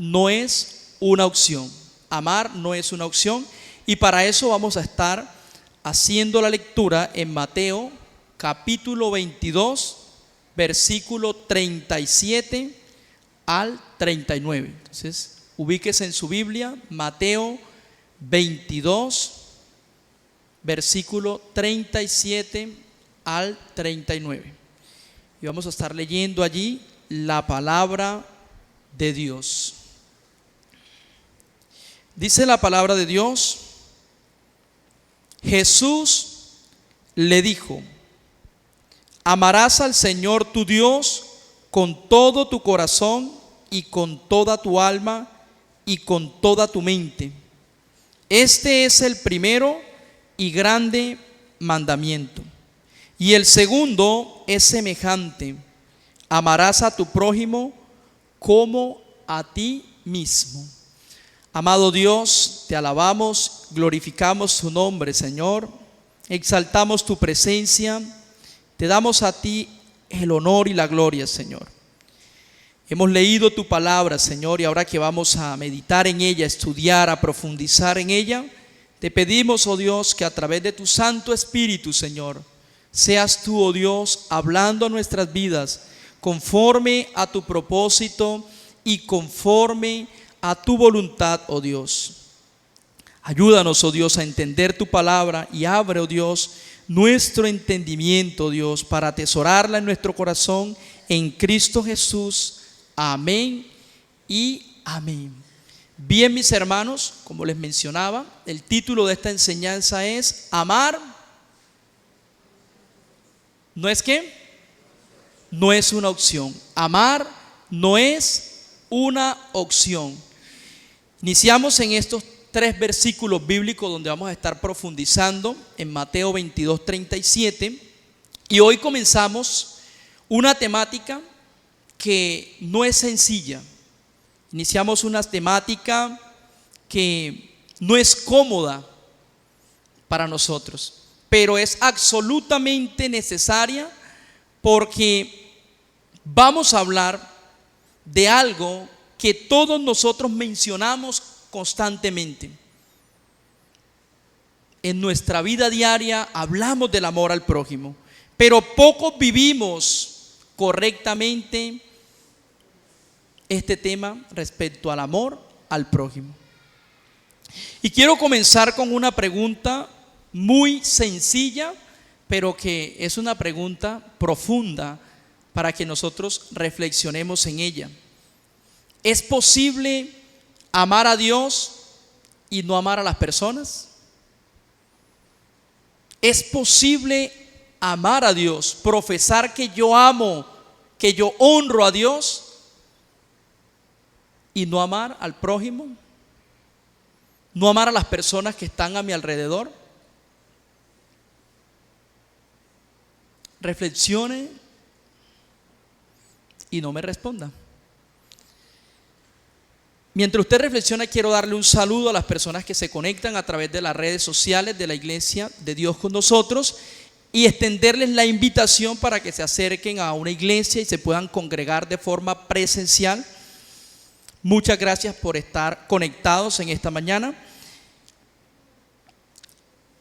no es una opción. Amar no es una opción. Y para eso vamos a estar haciendo la lectura en Mateo capítulo 22, versículo 37 al 39. Entonces, ubíquese en su Biblia, Mateo 22, versículo 37 al 39. Y vamos a estar leyendo allí la palabra de Dios. Dice la palabra de Dios: Jesús le dijo: amarás al Señor tu Dios con todo tu corazón y con toda tu alma y con toda tu mente. Este es el primero y grande mandamiento. Y el segundo es semejante: amarás a tu prójimo como a ti mismo. Amado Dios, te alabamos, glorificamos tu nombre, Señor, exaltamos tu presencia, te damos a ti el honor y la gloria, Señor. Hemos leído tu palabra, Señor, y ahora que vamos a meditar en ella, a estudiar, a profundizar en ella, te pedimos, oh Dios, que a través de tu Santo Espíritu, Señor, seas tú, oh Dios, hablando a nuestras vidas conforme a tu propósito y conforme a tu voluntad, oh Dios. Ayúdanos, oh Dios, a entender tu palabra y abre, oh Dios, nuestro entendimiento, oh Dios, para atesorarla en nuestro corazón en Cristo Jesús. Amén y amén. Bien, mis hermanos, como les mencionaba, el título de esta enseñanza es amar. ¿No es qué? No es una opción. Amar no es una opción. Iniciamos en estos 3 versículos bíblicos donde vamos a estar profundizando en Mateo 22, 37. Y hoy comenzamos una temática que no es sencilla. Iniciamos una temática que no es cómoda para nosotros, pero es absolutamente necesaria porque vamos a hablar de algo que todos nosotros mencionamos constantemente. En nuestra vida diaria hablamos del amor al prójimo, pero pocos vivimos correctamente este tema respecto al amor al prójimo. Y quiero comenzar con una pregunta muy sencilla, pero que es una pregunta profunda para que nosotros reflexionemos en ella. ¿Es posible amar a Dios y no amar a las personas? ¿Es posible amar a Dios, profesar que yo amo, que yo honro a Dios y no amar al prójimo? ¿No amar a las personas que están a mi alrededor? Reflexione y no me responda. Mientras usted reflexiona, quiero darle un saludo a las personas que se conectan a través de las redes sociales de la Iglesia de Dios con Nosotros y extenderles la invitación para que se acerquen a una iglesia y se puedan congregar de forma presencial. Muchas gracias por estar conectados en esta mañana.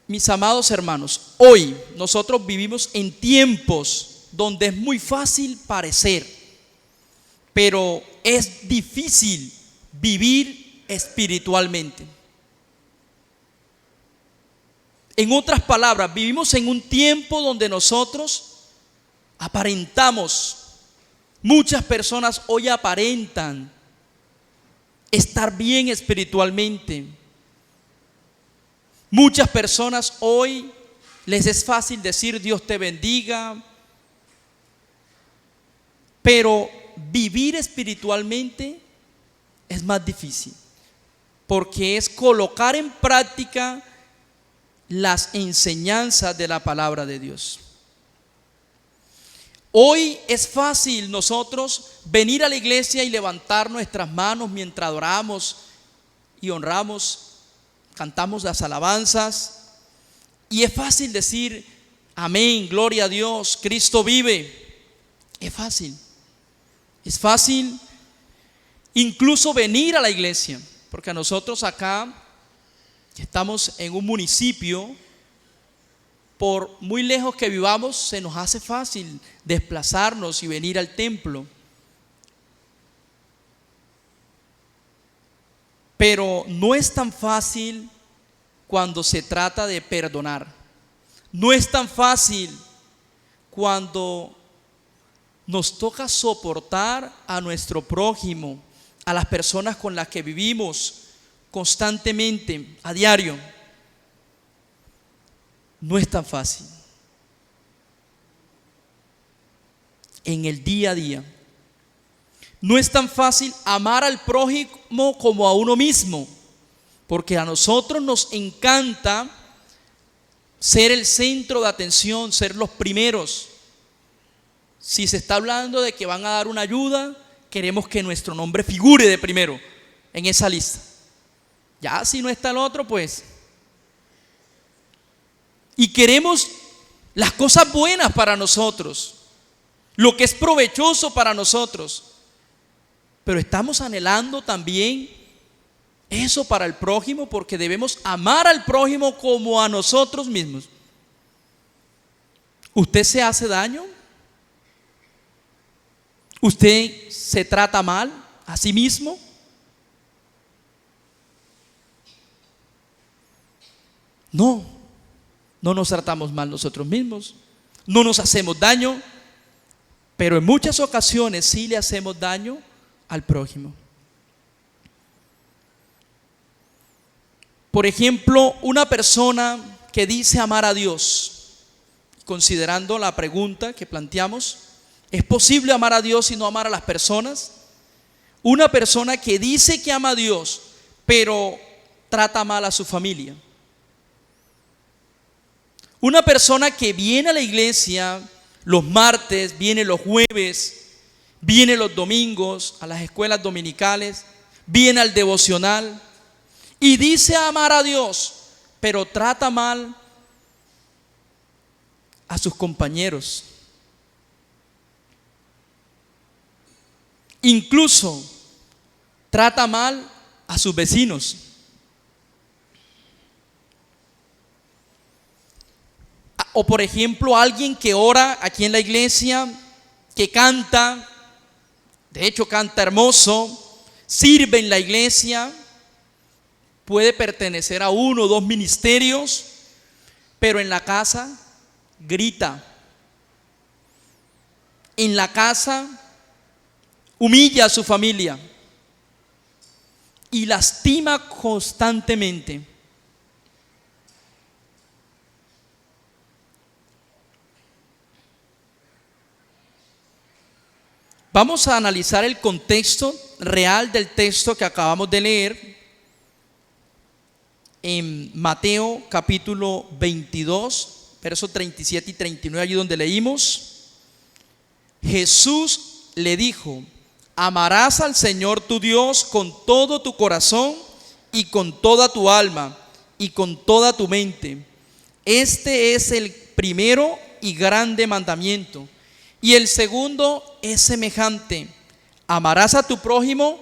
Mis amados hermanos, hoy nosotros vivimos en tiempos donde es muy fácil parecer, pero es difícil vivir espiritualmente. En otras palabras, vivimos en un tiempo donde nosotros aparentamos. Muchas personas hoy aparentan estar bien espiritualmente. Muchas personas hoy les es fácil decir Dios te bendiga, pero vivir espiritualmente es más difícil, porque es colocar en práctica las enseñanzas de la palabra de Dios. Hoy es fácil nosotros venir a la iglesia y levantar nuestras manos mientras adoramos y honramos, cantamos las alabanzas, y es fácil decir amén, gloria a Dios, Cristo vive. Es fácil incluso venir a la iglesia, porque a nosotros acá, que estamos en un municipio, por muy lejos que vivamos, se nos hace fácil desplazarnos y venir al templo. Pero no es tan fácil cuando se trata de perdonar. No es tan fácil cuando nos toca soportar a nuestro prójimo, a las personas con las que vivimos constantemente, a diario. No es tan fácil. En el día a día. No es tan fácil amar al prójimo como a uno mismo, porque a nosotros nos encanta ser el centro de atención, ser los primeros. Si se está hablando de que van a dar una ayuda, queremos que nuestro nombre figure de primero en esa lista. Ya si no está el otro, pues. Y queremos las cosas buenas para nosotros, lo que es provechoso para nosotros. Pero estamos anhelando también eso para el prójimo, porque debemos amar al prójimo como a nosotros mismos. ¿Usted se hace daño? ¿Usted se trata mal a sí mismo? No nos tratamos mal nosotros mismos, no nos hacemos daño, pero en muchas ocasiones sí le hacemos daño al prójimo. Por ejemplo, una persona que dice amar a Dios, considerando la pregunta que planteamos, ¿es posible amar a Dios y no amar a las personas? Una persona que dice que ama a Dios, pero trata mal a su familia. Una persona que viene a la iglesia los martes, viene los jueves, viene los domingos a las escuelas dominicales, viene al devocional y dice amar a Dios, pero trata mal a sus compañeros. Incluso trata mal a sus vecinos. O por ejemplo, alguien que ora aquí en la iglesia, que canta, de hecho canta hermoso, sirve en la iglesia, puede pertenecer a uno o dos ministerios, pero en la casa grita. En la casa humilla a su familia y lastima constantemente. Vamos a analizar el contexto real del texto que acabamos de leer en Mateo capítulo 22, versos 37 y 39, allí donde leímos. Jesús le dijo: amarás al Señor tu Dios con todo tu corazón y con toda tu alma y con toda tu mente. Este es el primero y grande mandamiento. Y el segundo es semejante: amarás a tu prójimo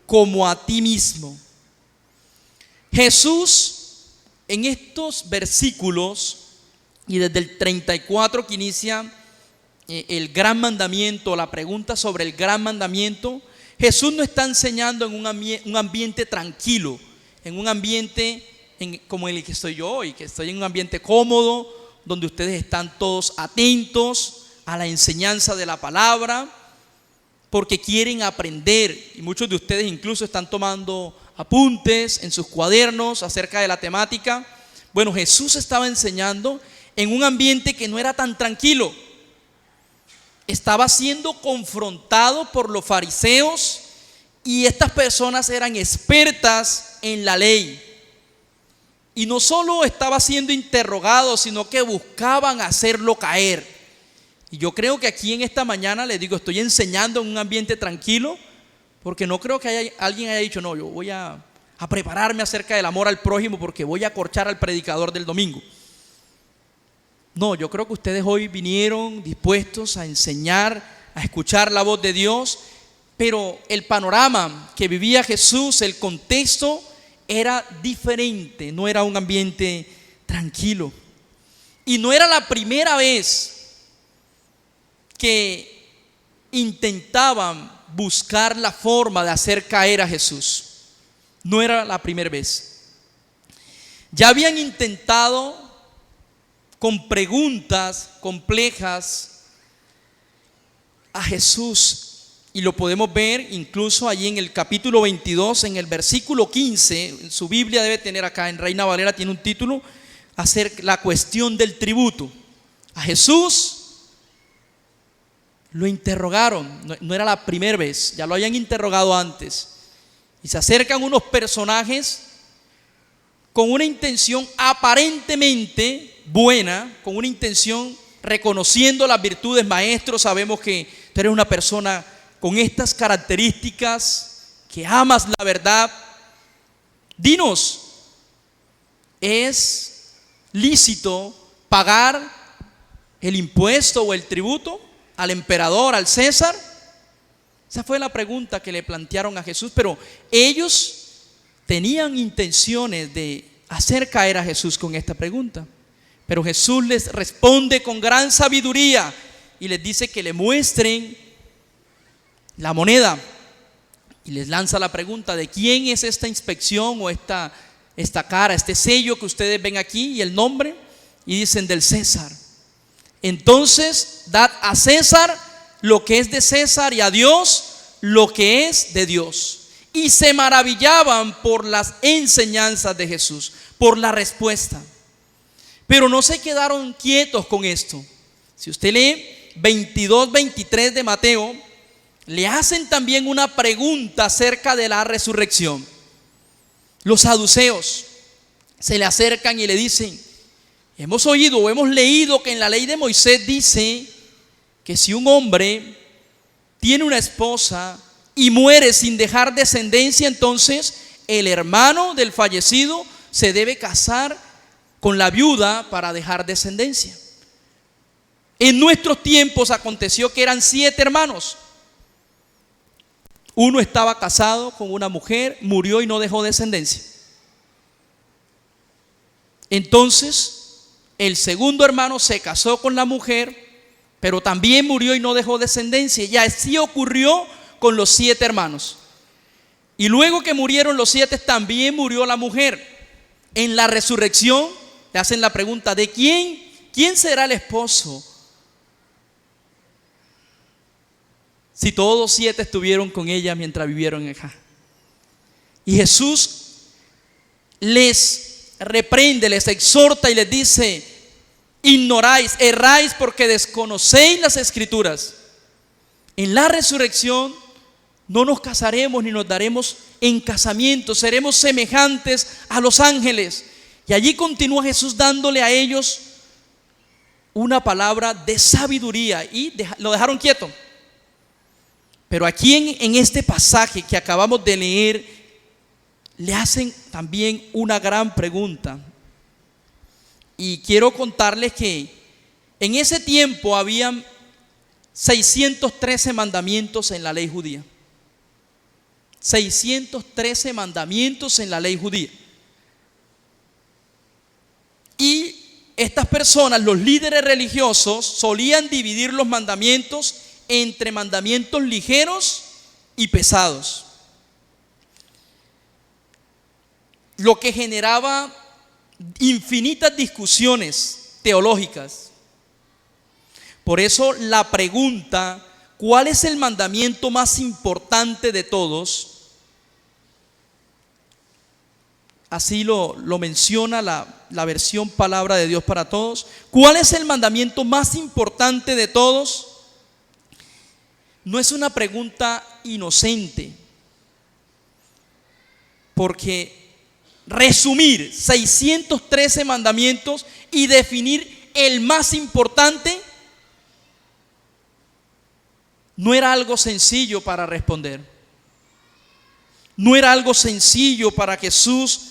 como a ti mismo. Jesús en estos versículos y desde el 34 que inicia el gran mandamiento, la pregunta sobre el gran mandamiento, Jesús nos está enseñando en un ambiente tranquilo, en un ambiente como el que estoy yo hoy, que estoy en un ambiente cómodo, donde ustedes están todos atentos a la enseñanza de la palabra, porque quieren aprender, y muchos de ustedes incluso están tomando apuntes en sus cuadernos acerca de la temática. Bueno, Jesús estaba enseñando en un ambiente que no era tan tranquilo. Estaba siendo confrontado por los fariseos, y estas personas eran expertas en la ley. Y no solo estaba siendo interrogado, sino que buscaban hacerlo caer. Y yo creo que aquí en esta mañana les digo, estoy enseñando en un ambiente tranquilo, porque no creo que alguien haya dicho, no, yo voy a prepararme acerca del amor al prójimo porque voy a acorchar al predicador del domingo. No, yo creo que ustedes hoy vinieron dispuestos a enseñar, a escuchar la voz de Dios, Pero el panorama que vivía Jesús, el contexto era diferente, no era un ambiente tranquilo. Y no era la primera vez que intentaban buscar la forma de hacer caer a Jesús. No era la primera vez. Ya habían intentado con preguntas complejas a Jesús. Y lo podemos ver incluso allí en el capítulo 22, en el versículo 15. Su Biblia debe tener acá, en Reina Valera tiene un título, acerca la cuestión del tributo. A Jesús lo interrogaron, no era la primera vez, ya lo habían interrogado antes. Y se acercan unos personajes con una intención aparentemente buena, con una intención reconociendo las virtudes. Maestro, sabemos que tú eres una persona con estas características, que amas la verdad. Dinos, ¿es lícito pagar el impuesto o el tributo al emperador, al César? Esa fue la pregunta que le plantearon a Jesús, pero ellos tenían intenciones de hacer caer a Jesús con esta pregunta. Pero Jesús les responde con gran sabiduría y les dice que le muestren la moneda, y les lanza la pregunta: ¿de quién es esta inspección o esta cara, este sello que ustedes ven aquí y el nombre? Y dicen: del César. Entonces dad a César lo que es de César y a Dios lo que es de Dios. Y se maravillaban por las enseñanzas de Jesús, por la respuesta. Pero no se quedaron quietos con esto. Si usted lee 22-23 de Mateo, le hacen también una pregunta acerca de la resurrección. Los saduceos se le acercan y le dicen: hemos oído o hemos leído que en la ley de Moisés dice que si un hombre tiene una esposa y muere sin dejar descendencia, entonces el hermano del fallecido se debe casar con la viuda para dejar descendencia. En nuestros tiempos aconteció que eran 7 hermanos. Uno estaba casado con una mujer, murió y no dejó descendencia. Entonces, el segundo hermano se casó con la mujer, pero también murió y no dejó descendencia. Y así ocurrió con los 7 hermanos. Y luego que murieron los 7, también murió la mujer. En la resurrección le hacen la pregunta: ¿de quién será el esposo? Si todos 7 estuvieron con ella mientras vivieron acá. Y Jesús les reprende, les exhorta y les dice: ignoráis, erráis porque desconocéis las Escrituras. En la resurrección no nos casaremos ni nos daremos en casamiento, seremos semejantes a los ángeles. Y allí continúa Jesús dándole a ellos una palabra de sabiduría y lo dejaron quieto. Pero aquí en este pasaje que acabamos de leer, le hacen también una gran pregunta. Y quiero contarles que en ese tiempo habían 613 mandamientos en la ley judía. 613 mandamientos en la ley judía. Y estas personas, los líderes religiosos, solían dividir los mandamientos entre mandamientos ligeros y pesados, lo que generaba infinitas discusiones teológicas. Por eso la pregunta: ¿cuál es el mandamiento más importante de todos? Así lo menciona la versión Palabra de Dios para Todos. ¿Cuál es el mandamiento más importante de todos? No es una pregunta inocente, porque resumir 613 mandamientos y definir el más importante no era algo sencillo para responder. No era algo sencillo para Jesús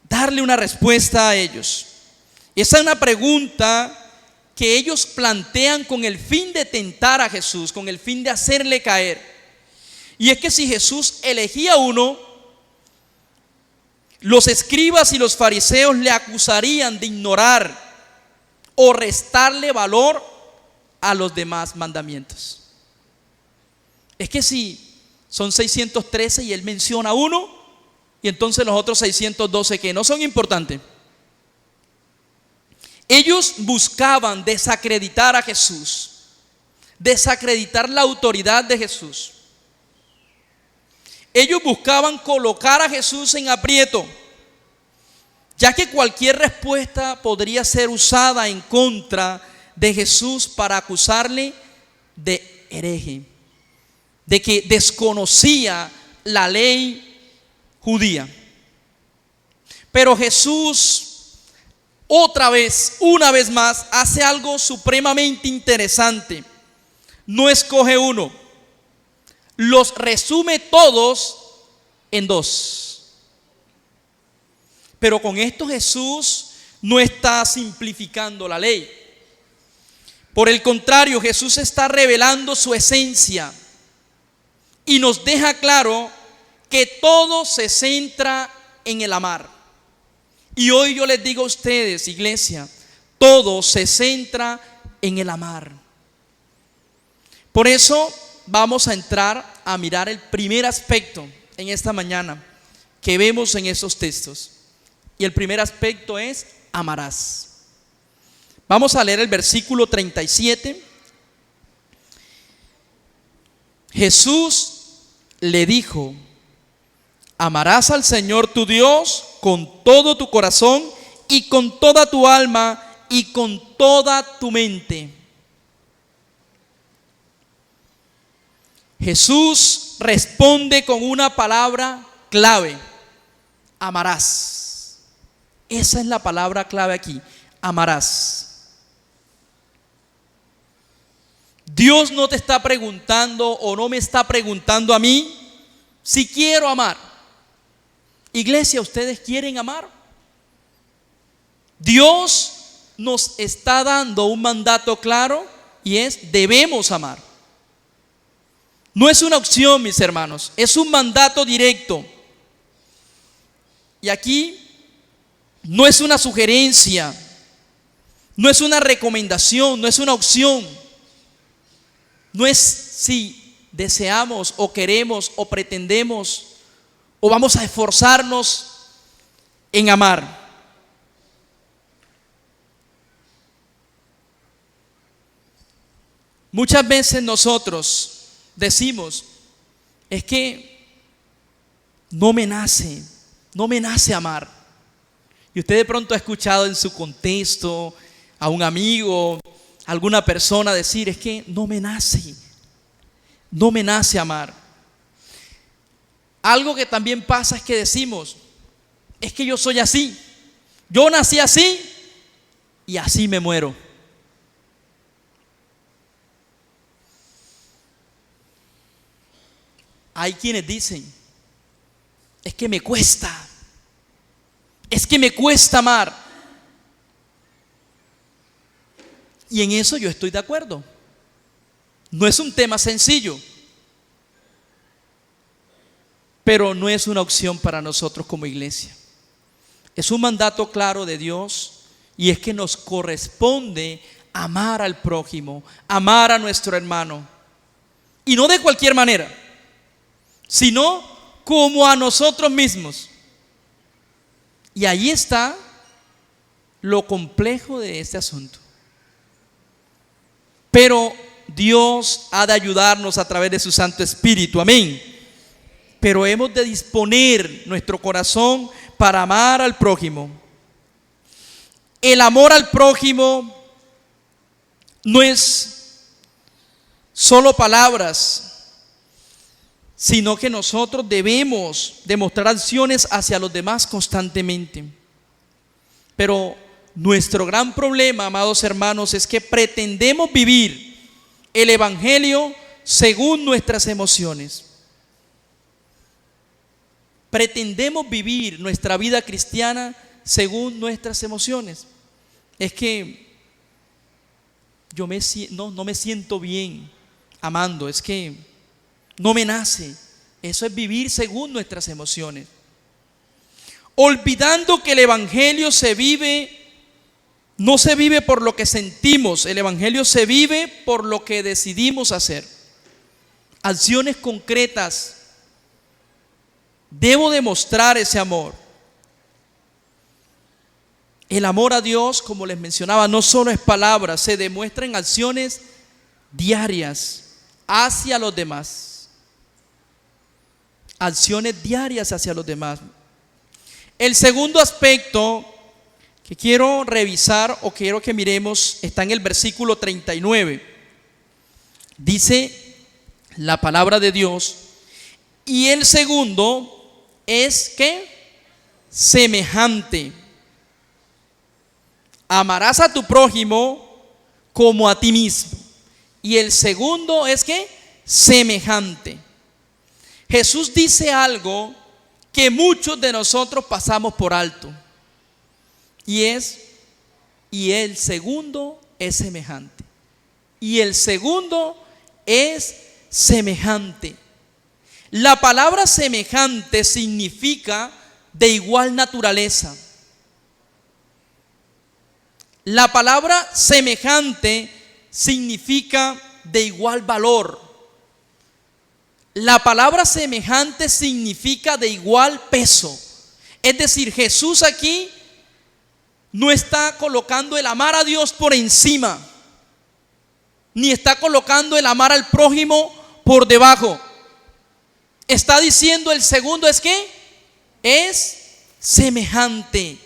darle una respuesta a ellos. Esa es una pregunta que ellos plantean con el fin de tentar a Jesús, con el fin de hacerle caer. Y es que si Jesús elegía uno, los escribas y los fariseos le acusarían de ignorar o restarle valor a los demás mandamientos. Es que si son 613 y él menciona uno, y entonces los otros 612 que no son importantes. Ellos buscaban desacreditar a Jesús, desacreditar la autoridad de Jesús. Ellos buscaban colocar a Jesús en aprieto, ya que cualquier respuesta podría ser usada en contra de Jesús para acusarle de hereje, de que desconocía la ley judía. Pero Jesús, otra vez, una vez más, hace algo supremamente interesante. No escoge uno, los resume todos en dos. Pero con esto Jesús no está simplificando la ley. Por el contrario, Jesús está revelando su esencia y nos deja claro que todo se centra en el amar. Y hoy yo les digo a ustedes, iglesia, todo se centra en el amar. Por eso vamos a entrar a mirar el primer aspecto en esta mañana que vemos en esos textos. Y el primer aspecto es: amarás. Vamos a leer el versículo 37. Jesús le dijo: amarás al Señor tu Dios con todo tu corazón y con toda tu alma y con toda tu mente. Jesús responde con una palabra clave: amarás. Esa es la palabra clave aquí: amarás. Dios no te está preguntando o no me está preguntando a mí si quiero amar. Iglesia, ¿ustedes quieren amar? Dios nos está dando un mandato claro y es: debemos amar. No es una opción, mis hermanos, es un mandato directo. Y aquí no es una sugerencia, no es una recomendación, no es una opción. No es si deseamos o queremos o pretendemos o vamos a esforzarnos en amar. Muchas veces nosotros decimos: es que no me nace amar. Y usted de pronto ha escuchado en su contexto a un amigo, a alguna persona decir: es que no me nace amar. Algo que también pasa es que decimos: es que yo soy así, yo nací así y así me muero. Hay quienes dicen: es que me cuesta amar. Y en eso yo estoy de acuerdo. No es un tema sencillo, pero no es una opción para nosotros como iglesia. Es un mandato claro de Dios, y es que nos corresponde amar al prójimo, amar a nuestro hermano. Y no de cualquier manera, sino como a nosotros mismos. Y ahí está lo complejo de este asunto. Pero Dios ha de ayudarnos a través de su Santo Espíritu, amén. Pero hemos de disponer nuestro corazón para amar al prójimo. El amor al prójimo no es solo palabras, sino que nosotros debemos demostrar acciones hacia los demás constantemente. Pero nuestro gran problema, amados hermanos, es que pretendemos vivir el Evangelio según nuestras emociones. Pretendemos vivir nuestra vida cristiana según nuestras emociones. Es que yo no me siento bien amando, es que no me nace. Eso es vivir según nuestras emociones. Olvidando que el evangelio no se vive por lo que sentimos, el evangelio se vive por lo que decidimos hacer. Acciones concretas. Debo demostrar ese amor. El amor a Dios, como les mencionaba, no solo es palabras, se demuestra en acciones diarias hacia los demás. Acciones diarias hacia los demás. El segundo aspecto que quiero revisar o quiero que miremos está en el versículo 39. Dice la palabra de Dios, y el segundo es ¿qué? Semejante. Amarás a tu prójimo como a ti mismo. Y el segundo es ¿qué? Semejante. Jesús dice algo que muchos de nosotros pasamos por alto. Y el segundo es semejante. Y el segundo es semejante. La palabra semejante significa de igual naturaleza. La palabra semejante significa de igual valor. La palabra semejante significa de igual peso. Es decir, Jesús aquí no está colocando el amar a Dios por encima, ni está colocando el amar al prójimo por debajo. Está diciendo el segundo es ¿qué? Es semejante.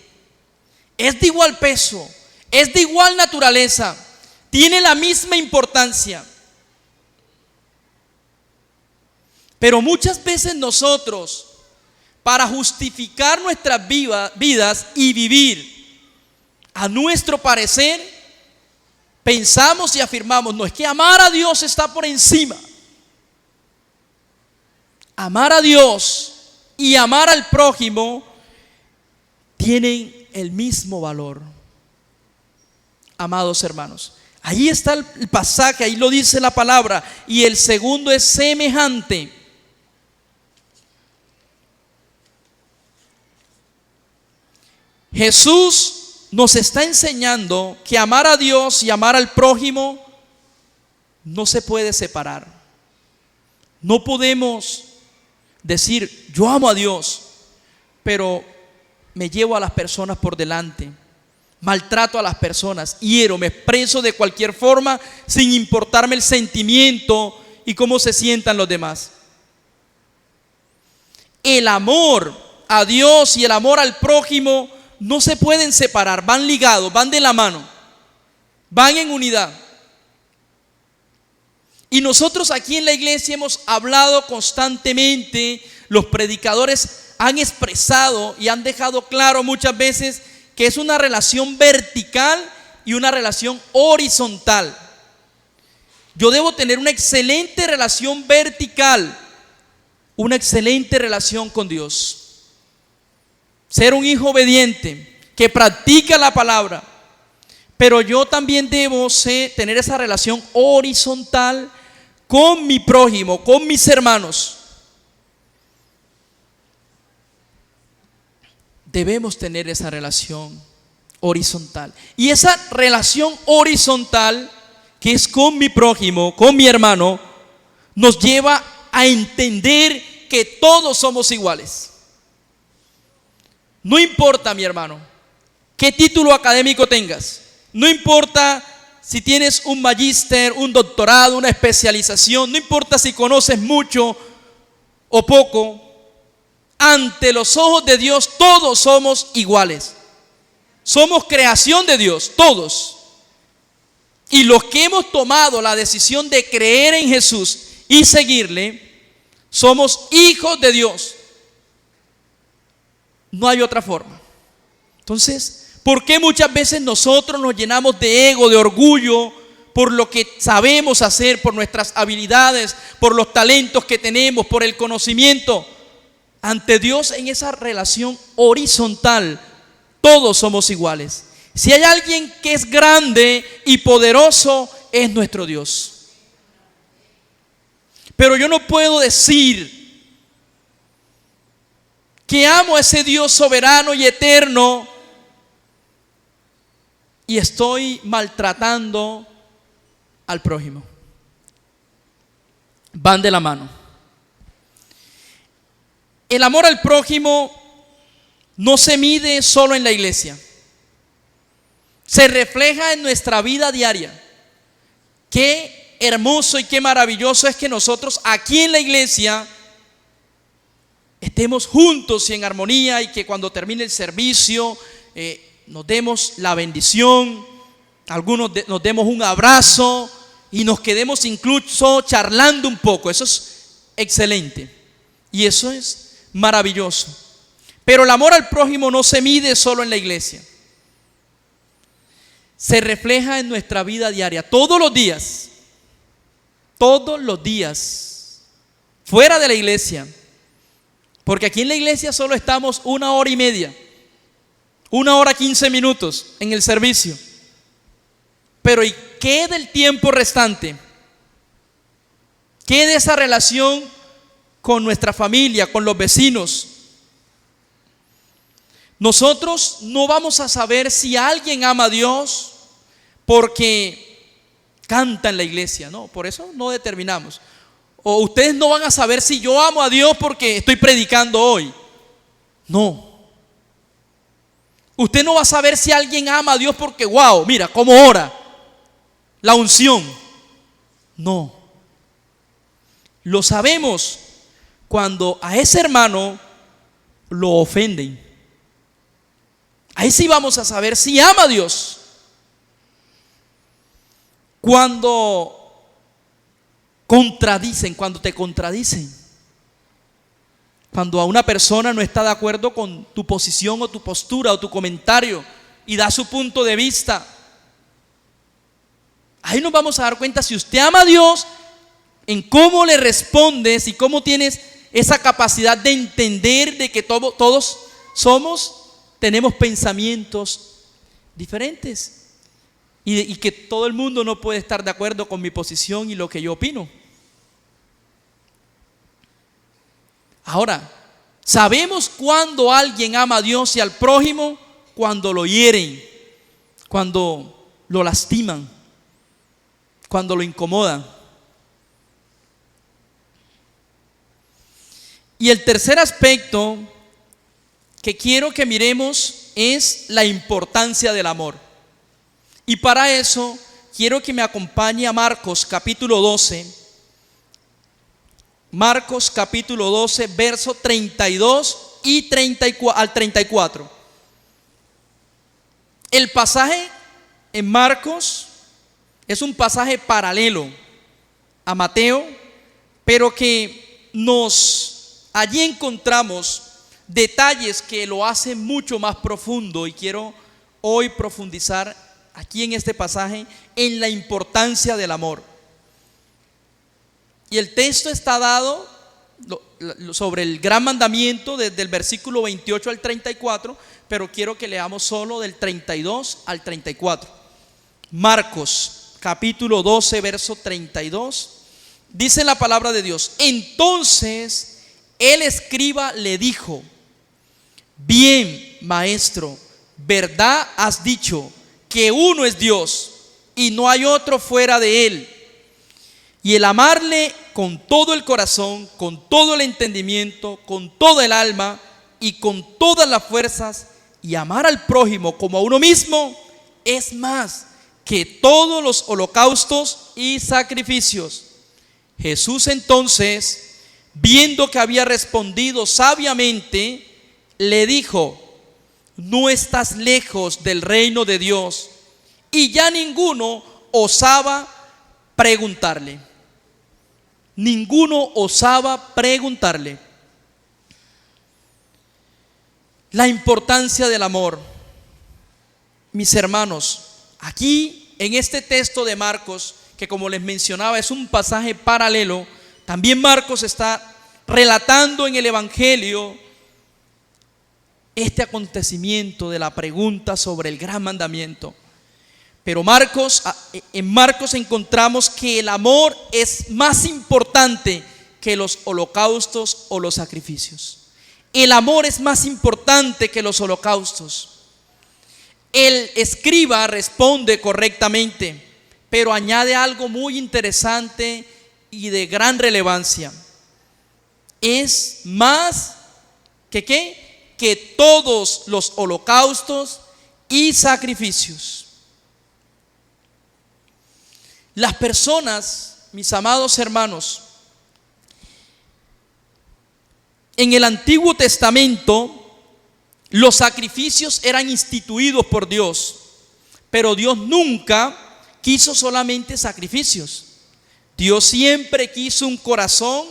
Es de igual peso, es de igual naturaleza, tiene la misma importancia. Pero muchas veces nosotros, para justificar nuestras vidas y vivir a nuestro parecer, pensamos y afirmamos, no, es que amar a Dios está por encima. Amar a Dios y amar al prójimo tienen el mismo valor. Amados hermanos, ahí está el pasaje, ahí lo dice la palabra, y el segundo es semejante. Jesús nos está enseñando que amar a Dios y amar al prójimo no se puede separar. No podemos decir, yo amo a Dios, pero me llevo a las personas por delante, maltrato a las personas, hiero, me expreso de cualquier forma sin importarme el sentimiento y cómo se sientan los demás. El amor a Dios y el amor al prójimo no se pueden separar, van ligados, van de la mano, van en unidad. Y nosotros aquí en la iglesia hemos hablado constantemente, los predicadores han expresado y han dejado claro muchas veces que es una relación vertical y una relación horizontal. Yo debo tener una excelente relación vertical, una excelente relación con Dios. Ser un hijo obediente, que practica la palabra. Pero yo también debo tener esa relación horizontal con mi prójimo, con mis hermanos. Debemos tener esa relación horizontal. Y esa relación horizontal, que es con mi prójimo, con mi hermano, nos lleva a entender que todos somos iguales. No importa, mi hermano, qué título académico tengas. No importa si tienes un magíster, un doctorado, una especialización. No importa si conoces mucho o poco. Ante los ojos de Dios todos somos iguales. Somos creación de Dios, todos. Y los que hemos tomado la decisión de creer en Jesús y seguirle, somos hijos de Dios. No hay otra forma. Entonces, ¿por qué muchas veces nosotros nos llenamos de ego, de orgullo, por lo que sabemos hacer, por nuestras habilidades, por los talentos que tenemos, por el conocimiento? Ante Dios, en esa relación horizontal, todos somos iguales. Si hay alguien que es grande y poderoso, es nuestro Dios. Pero yo no puedo decir que amo a ese Dios soberano y eterno y estoy maltratando al prójimo. Van de la mano. El amor al prójimo no se mide solo en la iglesia, se refleja en nuestra vida diaria. Qué hermoso y qué maravilloso es que nosotros aquí en la iglesia estemos juntos y en armonía, y que cuando termine el servicio nos demos la bendición, algunos nos demos un abrazo y nos quedemos incluso charlando un poco. Eso es excelente y eso es maravilloso. Pero el amor al prójimo no se mide solo en la iglesia, se refleja en nuestra vida diaria, todos los días, fuera de la iglesia. Porque aquí en la iglesia solo estamos 1 hora y media, 1 hora 15 minutos en el servicio. Pero ¿y qué del tiempo restante? ¿Qué de esa relación con nuestra familia, con los vecinos? Nosotros no vamos a saber si alguien ama a Dios porque canta en la iglesia, no, por eso no determinamos. O ustedes no van a saber si yo amo a Dios porque estoy predicando hoy. No. Usted no va a saber si alguien ama a Dios porque, wow, mira cómo ora, la unción. No. Lo sabemos cuando a ese hermano lo ofenden. Ahí sí vamos a saber si ama a Dios. Cuando te contradicen. Cuando a una persona no está de acuerdo con tu posición o tu postura o tu comentario y da su punto de vista. Ahí nos vamos a dar cuenta si usted ama a Dios, en cómo le respondes y cómo tienes esa capacidad de entender de que todos tenemos pensamientos diferentes y que todo el mundo no puede estar de acuerdo con mi posición y lo que yo opino. Ahora, sabemos cuando alguien ama a Dios y al prójimo, cuando lo hieren, cuando lo lastiman, cuando lo incomodan. Y el tercer aspecto que quiero que miremos es la importancia del amor. Y para eso quiero que me acompañe a Marcos capítulo 12. Marcos capítulo 12, verso 32 al 34. El pasaje en Marcos es un pasaje paralelo a Mateo, pero que allí encontramos detalles que lo hacen mucho más profundo, y quiero hoy profundizar aquí en este pasaje en la importancia del amor. Y el texto está dado sobre el gran mandamiento desde el versículo 28 al 34, pero quiero que leamos solo del 32 al 34. Marcos capítulo 12, verso 32, dice la palabra de Dios: entonces el escriba le dijo: bien, maestro, verdad has dicho, que uno es Dios y no hay otro fuera de él. Y el amarle con todo el corazón, con todo el entendimiento, con toda el alma y con todas las fuerzas, y amar al prójimo como a uno mismo, es más que todos los holocaustos y sacrificios. Jesús entonces, viendo que había respondido sabiamente, le dijo: no estás lejos del reino de Dios. Y ya ninguno osaba preguntarle. Ninguno osaba preguntarle. La importancia del amor. Mis hermanos, aquí en este texto de Marcos, que como les mencionaba es un pasaje paralelo, también Marcos está relatando en el Evangelio este acontecimiento de la pregunta sobre el gran mandamiento. Pero en Marcos encontramos que el amor es más importante que los holocaustos o los sacrificios. el amor es más importante que los holocaustos. El escriba responde correctamente, pero añade algo muy interesante y de gran relevancia. Es más que ¿qué? Que todos los holocaustos y sacrificios. Las personas, mis amados hermanos, en el Antiguo Testamento los sacrificios eran instituidos por Dios, pero Dios nunca quiso solamente sacrificios. Dios siempre quiso un corazón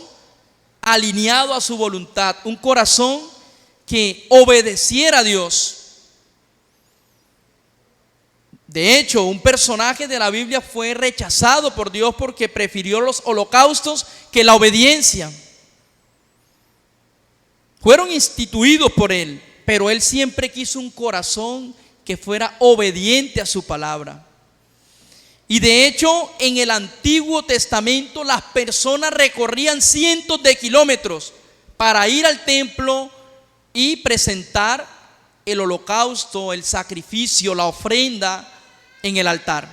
alineado a su voluntad, un corazón que obedeciera a Dios. De hecho, un personaje de la Biblia fue rechazado por Dios porque prefirió los holocaustos que la obediencia. Fueron instituidos por Él, pero Él siempre quiso un corazón que fuera obediente a su palabra. Y de hecho, en el Antiguo Testamento las personas recorrían cientos de kilómetros para ir al templo y presentar el holocausto, el sacrificio, la ofrenda en el altar.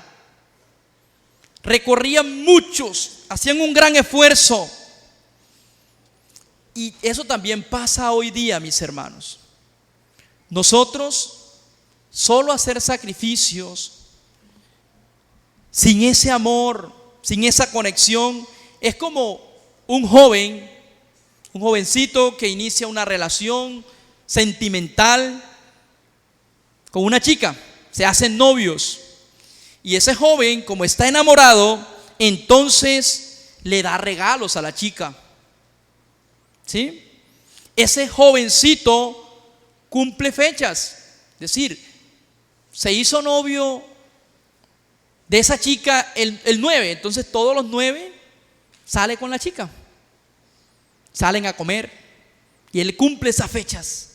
Recorrían muchos, hacían un gran esfuerzo. Y eso también pasa hoy día, mis hermanos. Nosotros solo hacer sacrificios sin ese amor, sin esa conexión, es como un jovencito que inicia una relación sentimental con una chica, se hacen novios. Y ese joven, como está enamorado, entonces le da regalos a la chica. ¿Sí? Ese jovencito cumple fechas, es decir, se hizo novio de esa chica el 9, entonces todos los 9 sale con la chica, salen a comer y él cumple esas fechas.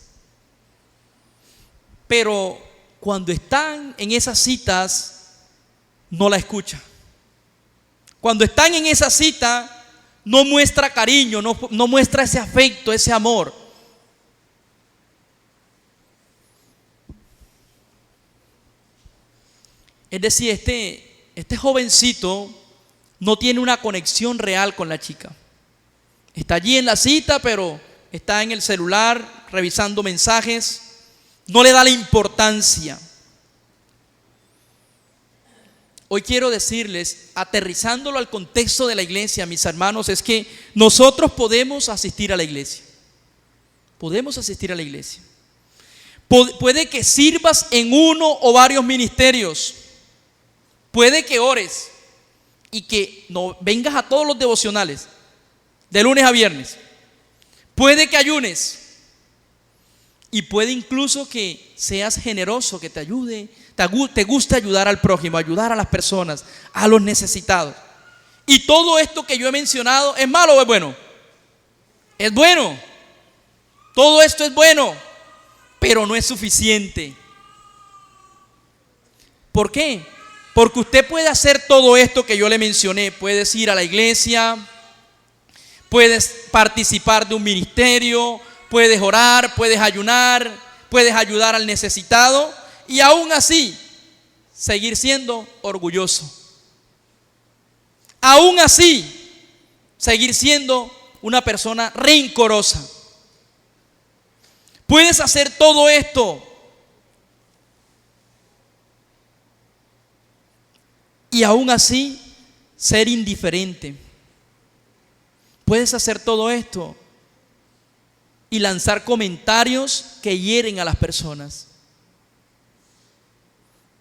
Pero cuando están en esas citas no la escucha. Cuando están en esa cita no muestra cariño, no muestra ese afecto, ese amor. Es decir, este jovencito no tiene una conexión real con la chica. Está allí en la cita, pero está en el celular revisando mensajes. No le da la importancia. Hoy quiero decirles, aterrizándolo al contexto de la iglesia, mis hermanos, es que nosotros podemos asistir a la iglesia. Podemos asistir a la iglesia. Puede que sirvas en uno o varios ministerios. Puede que ores y que no vengas a todos los devocionales de lunes a viernes. Puede que ayunes y puede incluso que seas generoso, que te ayude, te guste ayudar al prójimo, ayudar a las personas, a los necesitados. Y todo esto que yo he mencionado, ¿es malo o es bueno? Es bueno. Todo esto es bueno, pero no es suficiente. ¿Por qué? Porque usted puede hacer todo esto que yo le mencioné. Puedes ir a la iglesia, puedes participar de un ministerio, puedes orar, puedes ayunar, puedes ayudar al necesitado y aún así seguir siendo orgulloso. Aún así seguir siendo una persona rencorosa. Puedes hacer todo esto y aún así ser indiferente. Puedes hacer todo esto y lanzar comentarios que hieren a las personas.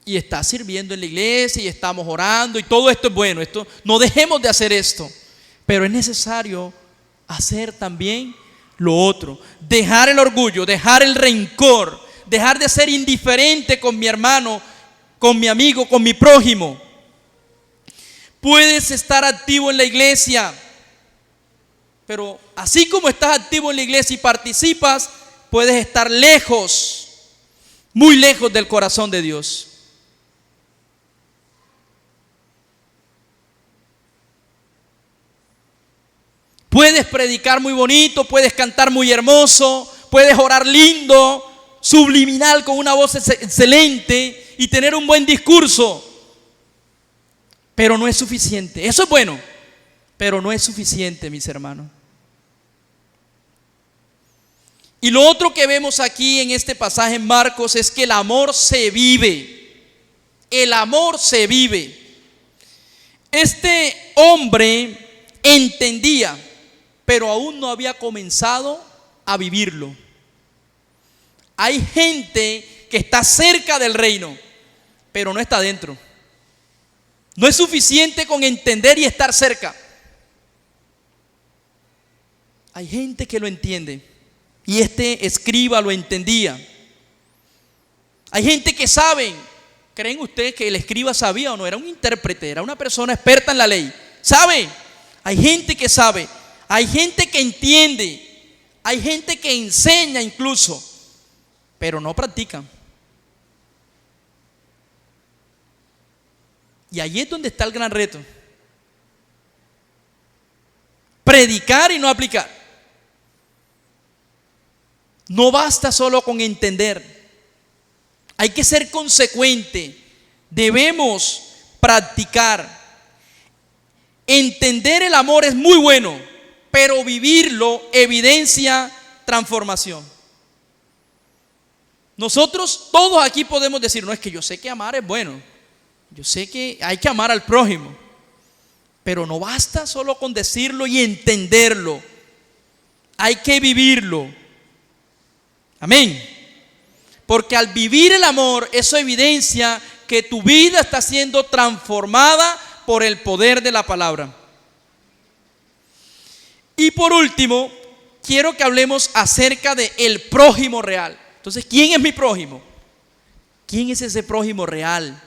Y estás sirviendo en la iglesia y estamos orando y todo esto es bueno. No dejemos de hacer esto, pero es necesario hacer también lo otro. Dejar el orgullo, dejar el rencor, dejar de ser indiferente con mi hermano, con mi amigo, con mi prójimo. Puedes estar activo en la iglesia, pero así como estás activo en la iglesia y participas, puedes estar lejos, muy lejos del corazón de Dios. Puedes predicar muy bonito, puedes cantar muy hermoso, puedes orar lindo, subliminal, con una voz excelente y tener un buen discurso, pero no es suficiente. Eso es bueno, pero no es suficiente, mis hermanos. Y lo otro que vemos aquí en este pasaje en Marcos es que el amor se vive. El amor se vive. Este hombre entendía, pero aún no había comenzado a vivirlo. Hay gente que está cerca del reino, pero no está dentro. No es suficiente con entender y estar cerca. Hay gente que lo entiende, y este escriba lo entendía. Hay gente que sabe. ¿Creen ustedes que el escriba sabía o no? Era un intérprete, era una persona experta en la ley. ¿Sabe? Hay gente que sabe, hay gente que entiende, hay gente que enseña incluso, pero no practican. Y ahí es donde está el gran reto. Predicar y no aplicar. No basta solo con entender. Hay que ser consecuente. Debemos practicar. Entender el amor es muy bueno, pero vivirlo evidencia transformación. Nosotros todos aquí podemos decir, no, es que yo sé que amar es bueno. Yo sé que hay que amar al prójimo, pero no basta solo con decirlo y entenderlo. Hay que vivirlo. Amén. Porque al vivir el amor, eso evidencia que tu vida está siendo transformada por el poder de la palabra. Y por último, quiero que hablemos acerca de el prójimo real. Entonces, ¿quién es mi prójimo? ¿Quién es ese prójimo real?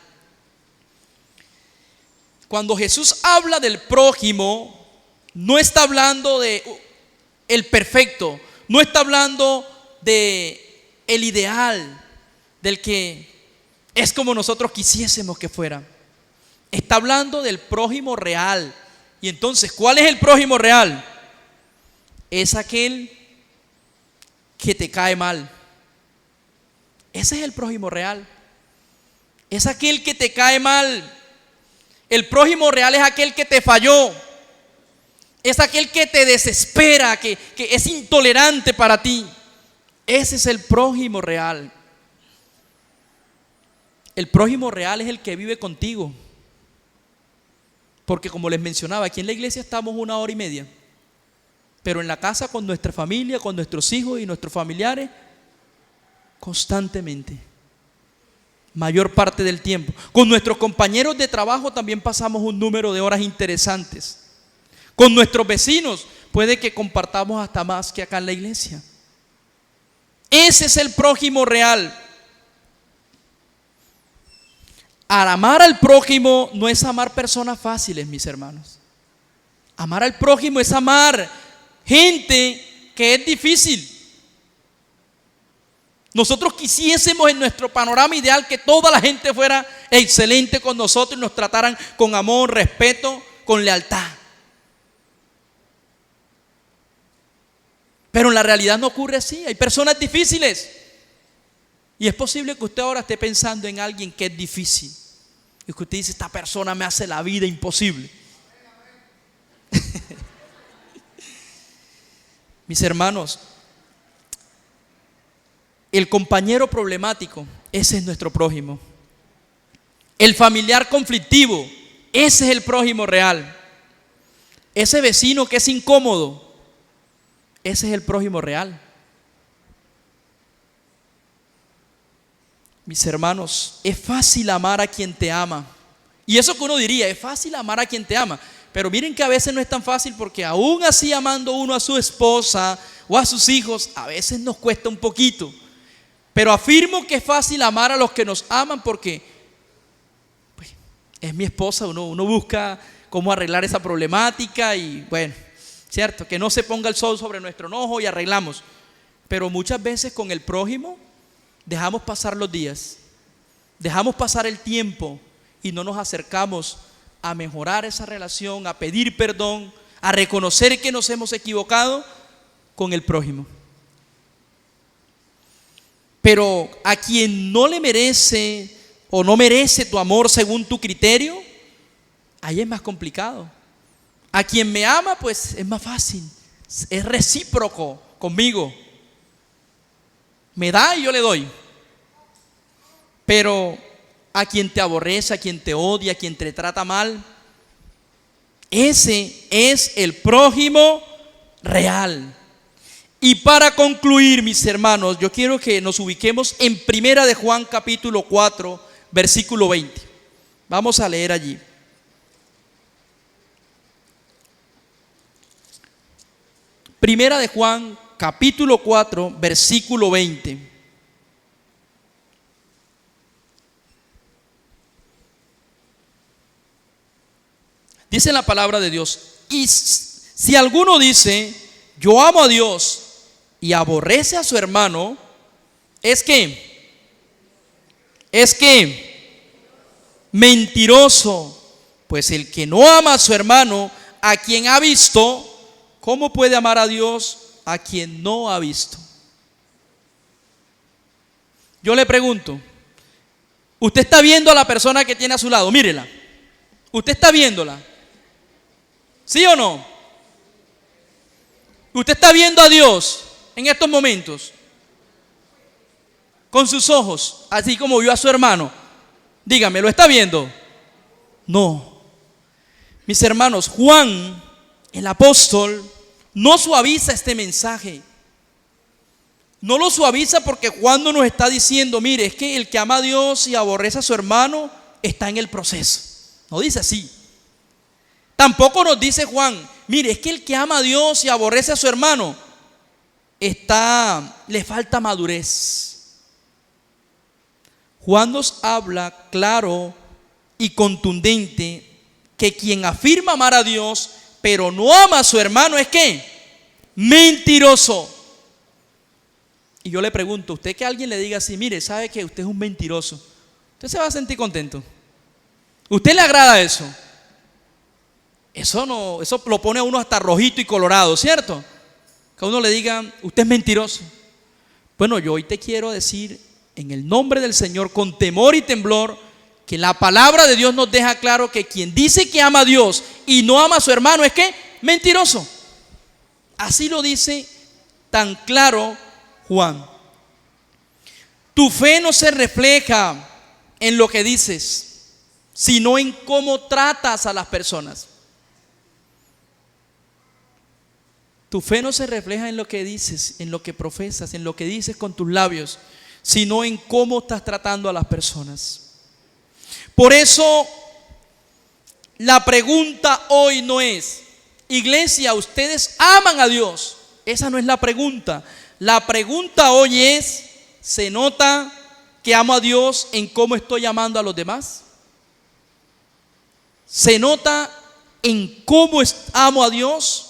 Cuando Jesús habla del prójimo, no está hablando de el perfecto, no está hablando de el ideal, del que es como nosotros quisiésemos que fuera. Está hablando del prójimo real. Y entonces, ¿cuál es el prójimo real? Es aquel que te cae mal. Ese es el prójimo real. Es aquel que te cae mal. El prójimo real es aquel que te falló. Es aquel que te desespera, que es intolerante para ti. Ese es el prójimo real. El prójimo real es el que vive contigo. Porque como les mencionaba, aquí en la iglesia estamos 1 hora y media. Pero en la casa con nuestra familia, con nuestros hijos y nuestros familiares, constantemente. Mayor parte del tiempo. Con nuestros compañeros de trabajo también pasamos un número de horas interesantes. Con nuestros vecinos puede que compartamos hasta más que acá en la iglesia. Ese es el prójimo real. Al amar al prójimo no es amar personas fáciles, mis hermanos. Amar al prójimo es amar gente que es difícil. Nosotros quisiésemos en nuestro panorama ideal que toda la gente fuera excelente con nosotros y nos trataran con amor, respeto, con lealtad. Pero en la realidad no ocurre así. Hay personas difíciles. Y es posible que usted ahora esté pensando en alguien que es difícil. Y que usted dice, esta persona me hace la vida imposible. Mis hermanos, el compañero problemático, ese es nuestro prójimo. El familiar conflictivo, ese es el prójimo real. Ese vecino que es incómodo, ese es el prójimo real. Mis hermanos, es fácil amar a quien te ama. Y eso que uno diría, es fácil amar a quien te ama. Pero miren que a veces no es tan fácil, porque aún así amando uno a su esposa o a sus hijos, a veces nos cuesta un poquito. Pero afirmo que es fácil amar a los que nos aman, porque pues, es mi esposa, uno busca cómo arreglar esa problemática y bueno, cierto, que no se ponga el sol sobre nuestro enojo y arreglamos. Pero muchas veces con el prójimo dejamos pasar los días, dejamos pasar el tiempo y no nos acercamos a mejorar esa relación, a pedir perdón, a reconocer que nos hemos equivocado con el prójimo. Pero a quien no le merece o no merece tu amor según tu criterio, ahí es más complicado. A quien me ama, pues es más fácil, es recíproco conmigo. Me da y yo le doy. Pero a quien te aborrece, a quien te odia, a quien te trata mal, ese es el prójimo real. Y para concluir, mis hermanos, yo quiero que nos ubiquemos en Primera de Juan capítulo 4, versículo 20. Vamos a leer allí. Primera de Juan capítulo 4, versículo 20. Dice la palabra de Dios: y si alguno dice, yo amo a Dios, y aborrece a su hermano, es mentiroso. Pues el que no ama a su hermano, a quien ha visto, ¿cómo puede amar a Dios a quien no ha visto? Yo le pregunto, usted está viendo a la persona que tiene a su lado, mírela. Usted está viéndola, ¿sí o no? Usted está viendo a Dios en estos momentos con sus ojos, así como vio a su hermano. Dígame, ¿lo está viendo? No. Mis hermanos, Juan, el apóstol, no suaviza este mensaje. No lo suaviza porque Juan no nos está diciendo, mire, es que el que ama a Dios y aborrece a su hermano está en el proceso. No dice así. Tampoco nos dice Juan, mire, es que el que ama a Dios y aborrece a su hermano le falta madurez. Juan nos habla claro y contundente que quien afirma amar a Dios pero no ama a su hermano es ¿qué? Mentiroso. Y yo le pregunto, usted que alguien le diga así, mire, sabe que usted es un mentiroso, ¿usted se va a sentir contento? ¿Usted le agrada eso? Eso lo pone a uno hasta rojito y colorado, ¿cierto? Que a uno le diga, usted es mentiroso. Bueno, yo hoy te quiero decir en el nombre del Señor, con temor y temblor, que la palabra de Dios nos deja claro que quien dice que ama a Dios y no ama a su hermano es ¿qué? Mentiroso. Así lo dice tan claro Juan. Tu fe no se refleja en lo que dices, sino en cómo tratas a las personas. Tu fe no se refleja en lo que dices, en lo que profesas, en lo que dices con tus labios, sino en cómo estás tratando a las personas. Por eso, la pregunta hoy no es, iglesia, ¿ustedes aman a Dios? Esa no es la pregunta. La pregunta hoy es, ¿se nota que amo a Dios en cómo estoy amando a los demás? ¿Se nota en cómo amo a Dios?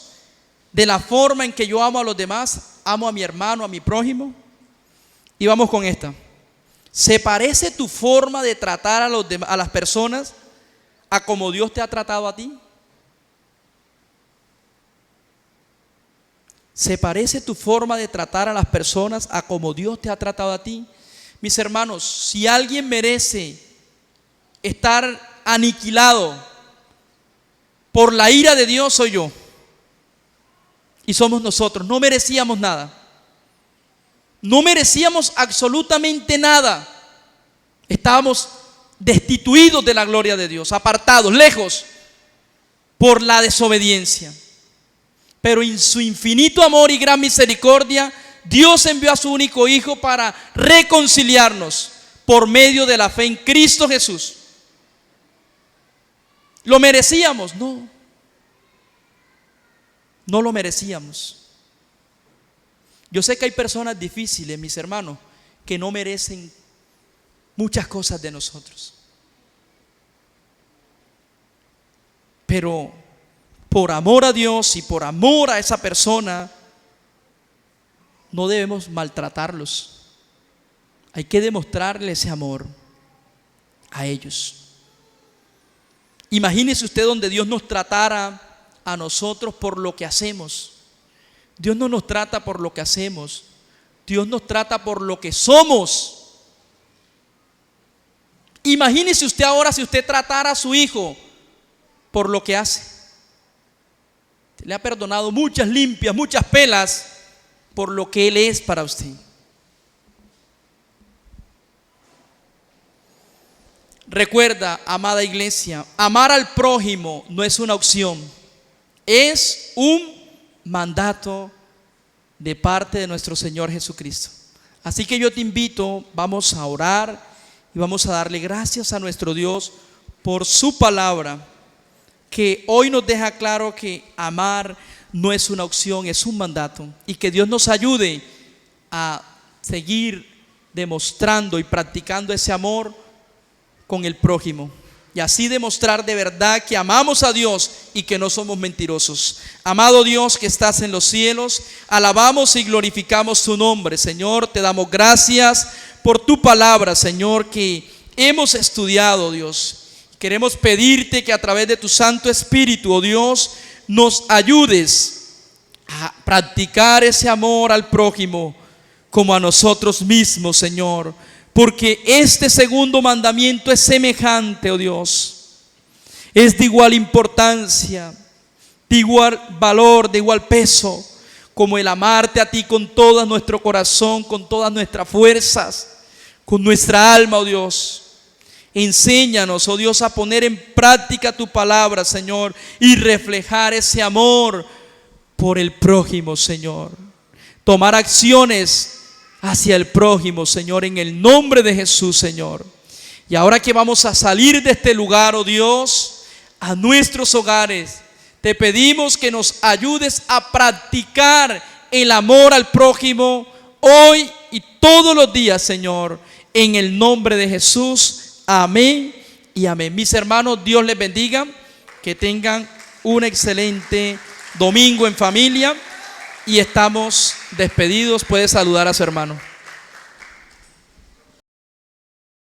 De la forma en que yo amo a los demás, amo a mi hermano, a mi prójimo. Y vamos con esta. ¿Se parece tu forma de tratar a las personas a como Dios te ha tratado a ti? ¿Se parece tu forma de tratar a las personas a como Dios te ha tratado a ti? Mis hermanos, si alguien merece estar aniquilado por la ira de Dios, soy yo. Y somos nosotros. No merecíamos nada. No merecíamos absolutamente nada. Estábamos destituidos de la gloria de Dios, apartados, lejos, por la desobediencia. Pero en su infinito amor y gran misericordia, Dios envió a su único Hijo para reconciliarnos por medio de la fe en Cristo Jesús. ¿Lo merecíamos? No. No lo merecíamos. Yo sé que hay personas difíciles, mis hermanos, que no merecen muchas cosas de nosotros. Pero por amor a Dios y por amor a esa persona, no debemos maltratarlos. Hay que demostrarle ese amor a ellos. Imagínese usted donde Dios nos tratara a nosotros por lo que hacemos. Dios no nos trata por lo que hacemos, Dios nos trata por lo que somos. Imagínese usted ahora si usted tratara a su hijo por lo que hace. Le ha perdonado muchas limpias, muchas pelas por lo que él es para usted. Recuerda, amada iglesia, amar al prójimo no es una opción, es un mandato de parte de nuestro Señor Jesucristo. Así que yo te invito, vamos a orar y vamos a darle gracias a nuestro Dios por su palabra, que hoy nos deja claro que amar no es una opción, es un mandato, y que Dios nos ayude a seguir demostrando y practicando ese amor con el prójimo, y así demostrar de verdad que amamos a Dios y que no somos mentirosos. Amado Dios que estás en los cielos, alabamos y glorificamos tu nombre, Señor. Te damos gracias por tu palabra, Señor, que hemos estudiado, Dios. Queremos pedirte que a través de tu Santo Espíritu, oh Dios, nos ayudes a practicar ese amor al prójimo como a nosotros mismos, Señor. Porque este segundo mandamiento es semejante, oh Dios. Es de igual importancia, de igual valor, de igual peso, como el amarte a ti con todo nuestro corazón, con todas nuestras fuerzas, con nuestra alma, oh Dios. Enséñanos, oh Dios, a poner en práctica tu palabra, Señor, y reflejar ese amor por el prójimo, Señor. Tomar acciones hacia el prójimo, Señor, en el nombre de Jesús, Señor. Y ahora que vamos a salir de este lugar, oh Dios, a nuestros hogares, te pedimos que nos ayudes a practicar el amor al prójimo hoy y todos los días, Señor, en el nombre de Jesús. Amén y amén. Mis hermanos, Dios les bendiga, que tengan un excelente domingo en familia. Y estamos despedidos. Puede saludar a su hermano.